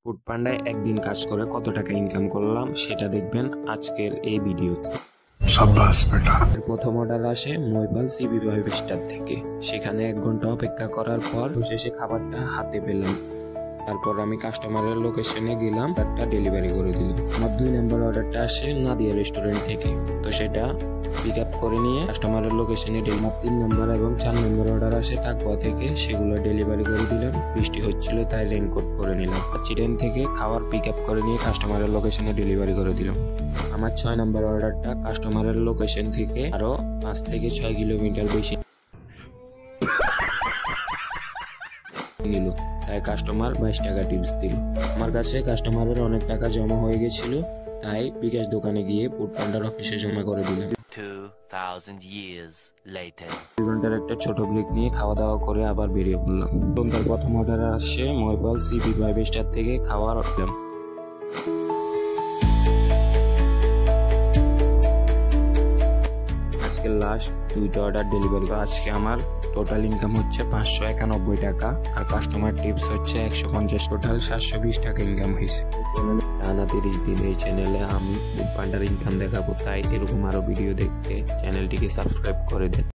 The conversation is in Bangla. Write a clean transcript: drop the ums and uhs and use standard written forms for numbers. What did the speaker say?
ফুড পান্ডায় একদিন কাজ করে কত টাকা ইনকাম করলাম সেটা দেখবেন আজকের এই ভিডিওতে। সাব্বাস বেটা। প্রথম অর্ডার আসে মহিপাল সিবি 5 স্টার থেকে। সেখানে 1 ঘন্টা অপেক্ষা করার পর শেষে খাবারটা হাতে পেলাম। তারপর আমি কাস্টমারের লোকেশনে গেলাম, একটা ডেলিভারি করে দিল। আমার 2 নম্বর অর্ডারটা আসে নাদিয়া রেস্টুরেন্ট থেকে, তো সেটা পিক আপ করে নিয়ে কাস্টমারের লোকেশনে ডেলিভারি। 3 নম্বর এবং 4 নম্বর অর্ডার আসে তাকুয়া থেকে, সেগুলো ডেলিভারি করে দিলাম। বৃষ্টি হচ্ছিল তাই রেইনকোট পরে নিলাম। চিটেন থেকে খাবার পিক আপ করে নিয়ে কাস্টমারের লোকেশনে ডেলিভারি করে দিলাম। আমার 6 নম্বর অর্ডারটা কাস্টমারের লোকেশন থেকে আরো 5 থেকে 6 কিলোমিটার বেশি নিল, তাই কাস্টমার 22 টাকা টিপস দিল। আমার কাছে কাস্টমারের অনেক টাকা জমা হয়ে গেছিল, তাই বিকাশ দোকানে গিয়ে ফুড পান্ডার অফিসে জমা করে দিলাম। 2000 years later 2 ঘন্টার একটা ছোট ব্রেক নিয়ে খাওয়া দাওয়া করে আবার বেরিয়ে পড়লাম। সন্ধ্যার প্রথম অর্ডার আসে মহিপাল সিবি 5 স্টার থেকে খাবার অর্ডার। আজকে লাস্ট 2টা অর্ডার ডেলিভারি। আজকে আমার টোটাল ইনকাম হচ্ছে 591 টাকা, আর কাস্টমার টিপস হচ্ছে 150। টোটাল 720 টাকা ইনকাম হয়েছে। টানা 30 দিন এই চ্যানেলে আমি ফুড পান্ডার ইনকাম দেখাবো, তাই এরকম আরো ভিডিও দেখতে চ্যানেলটিকে সাবস্ক্রাইব করে দেন।